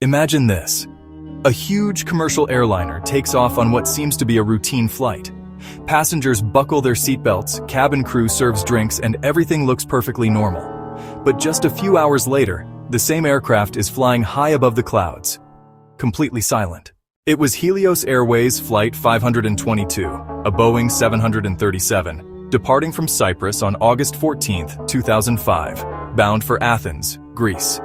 Imagine this. A huge commercial airliner takes off on what seems to be a routine flight. Passengers buckle their seatbelts, cabin crew serves drinks, and everything looks perfectly normal. But just a few hours later, the same aircraft is flying high above the clouds, completely silent. It was Helios Airways Flight 522, a Boeing 737, departing from Cyprus on August 14, 2005, bound for Athens, Greece.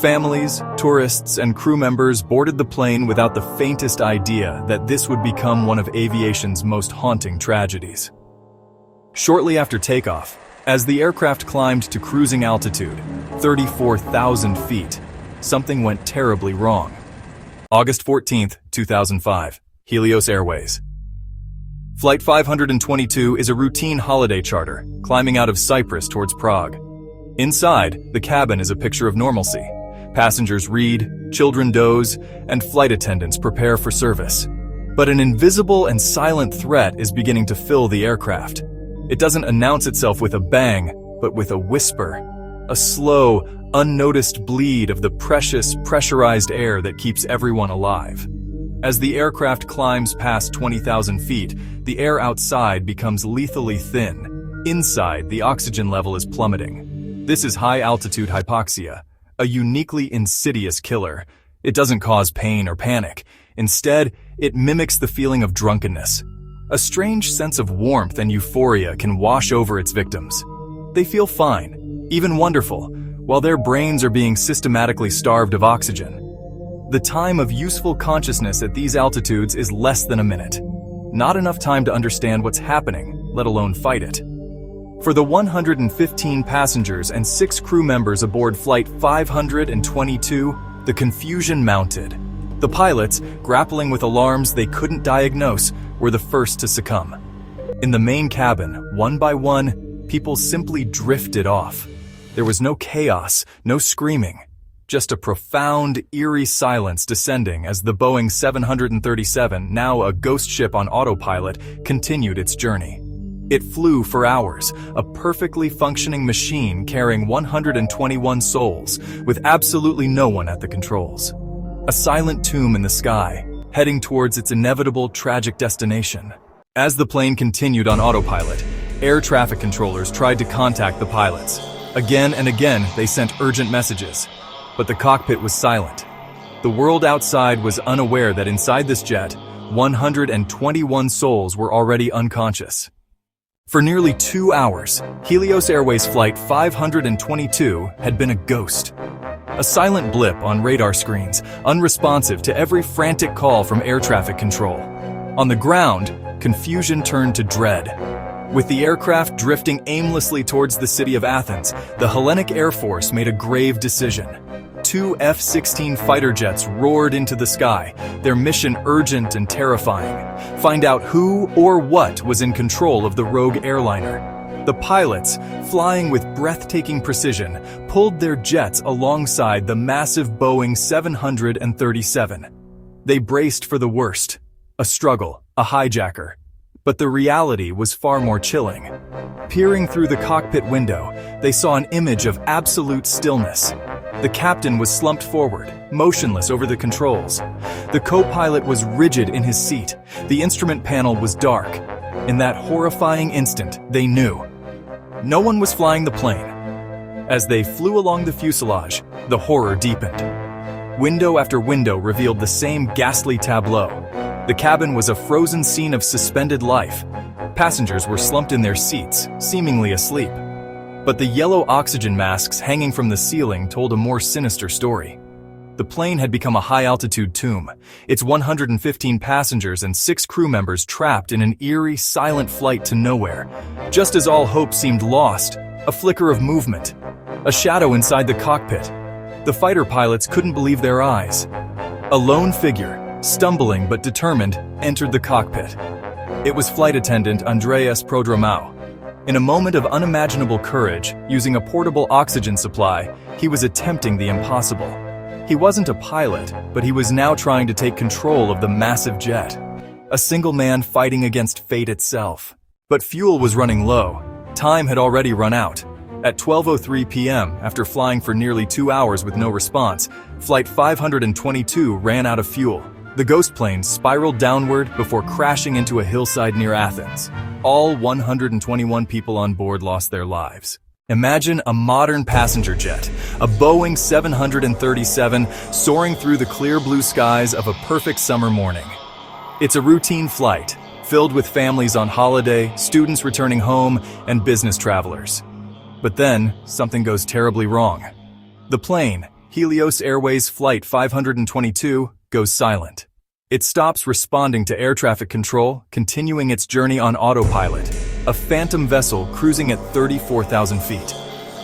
Families, tourists, and crew members boarded the plane without the faintest idea that this would become one of aviation's most haunting tragedies. Shortly after takeoff, as the aircraft climbed to cruising altitude, 34,000 feet, something went terribly wrong. August 14, 2005, Helios Airways. Flight 522 is a routine holiday charter, climbing out of Cyprus towards Prague. Inside, the cabin is a picture of normalcy. Passengers read, children doze, and flight attendants prepare for service. But an invisible and silent threat is beginning to fill the aircraft. It doesn't announce itself with a bang, but with a whisper. A slow, unnoticed bleed of the precious, pressurized air that keeps everyone alive. As the aircraft climbs past 20,000 feet, the air outside becomes lethally thin. Inside, the oxygen level is plummeting. This is high-altitude hypoxia, a uniquely insidious killer. It doesn't cause pain or panic. Instead, it mimics the feeling of drunkenness. A strange sense of warmth and euphoria can wash over its victims. They feel fine, even wonderful, while their brains are being systematically starved of oxygen. The time of useful consciousness at these altitudes is less than a minute. Not enough time to understand what's happening, let alone fight it. For the 115 passengers and 6 crew members aboard Flight 522, the confusion mounted. The pilots, grappling with alarms they couldn't diagnose, were the first to succumb. In the main cabin, one by one, people simply drifted off. There was no chaos, no screaming, just a profound, eerie silence descending as the Boeing 737, now a ghost ship on autopilot, continued its journey. It flew for hours, a perfectly functioning machine carrying 121 souls, with absolutely no one at the controls. A silent tomb in the sky, heading towards its inevitable tragic destination. As the plane continued on autopilot, air traffic controllers tried to contact the pilots. Again and again, they sent urgent messages, but the cockpit was silent. The world outside was unaware that inside this jet, 121 souls were already unconscious. For nearly 2 hours, Helios Airways Flight 522 had been a ghost. A silent blip on radar screens, unresponsive to every frantic call from air traffic control. On the ground, confusion turned to dread. With the aircraft drifting aimlessly towards the city of Athens, the Hellenic Air Force made a grave decision. 2 F-16 fighter jets roared into the sky, their mission urgent and terrifying. Find out who or what was in control of the rogue airliner. The pilots, flying with breathtaking precision, pulled their jets alongside the massive Boeing 737. They braced for the worst, a struggle, a hijacker. But the reality was far more chilling. Peering through the cockpit window, they saw an image of absolute stillness. The captain was slumped forward, motionless over the controls. The co-pilot was rigid in his seat. The instrument panel was dark. In that horrifying instant, they knew. No one was flying the plane. As they flew along the fuselage, the horror deepened. Window after window revealed the same ghastly tableau. The cabin was a frozen scene of suspended life. Passengers were slumped in their seats, seemingly asleep. But the yellow oxygen masks hanging from the ceiling told a more sinister story. The plane had become a high-altitude tomb, its 115 passengers and 6 crew members trapped in an eerie, silent flight to nowhere. Just as all hope seemed lost, a flicker of movement, a shadow inside the cockpit. The fighter pilots couldn't believe their eyes. A lone figure, stumbling but determined, entered the cockpit. It was flight attendant Andreas Prodromou. In a moment of unimaginable courage, using a portable oxygen supply, he was attempting the impossible. He wasn't a pilot, but he was now trying to take control of the massive jet. A single man fighting against fate itself. But fuel was running low. Time had already run out. At 12:03 p.m., after flying for nearly 2 hours with no response, Flight 522 ran out of fuel. The ghost plane spiraled downward before crashing into a hillside near Athens. All 121 people on board lost their lives. Imagine a modern passenger jet, a Boeing 737, soaring through the clear blue skies of a perfect summer morning. It's a routine flight, filled with families on holiday, students returning home, and business travelers. But then, something goes terribly wrong. The plane, Helios Airways Flight 522, goes silent. It stops responding to air traffic control, continuing its journey on autopilot, a phantom vessel cruising at 34,000 feet.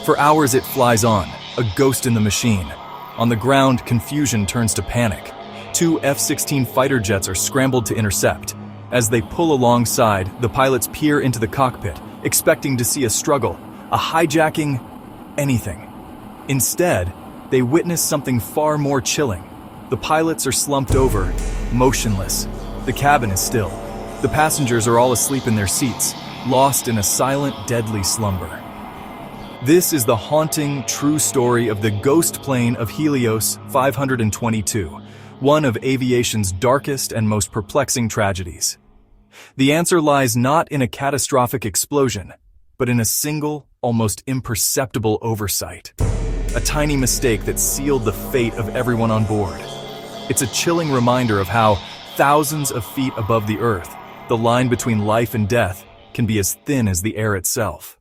For hours it flies on, a ghost in the machine. On the ground, confusion turns to panic. 2 F-16 fighter jets are scrambled to intercept. As they pull alongside, the pilots peer into the cockpit, expecting to see a struggle, a hijacking, anything. Instead, they witness something far more chilling. The pilots are slumped over, motionless. The cabin is still. The passengers are all asleep in their seats, lost in a silent, deadly slumber. This is the haunting, true story of the ghost plane of Helios 522, one of aviation's darkest and most perplexing tragedies. The answer lies not in a catastrophic explosion, but in a single, almost imperceptible oversight. A tiny mistake that sealed the fate of everyone on board. It's a chilling reminder of how, thousands of feet above the earth, the line between life and death can be as thin as the air itself.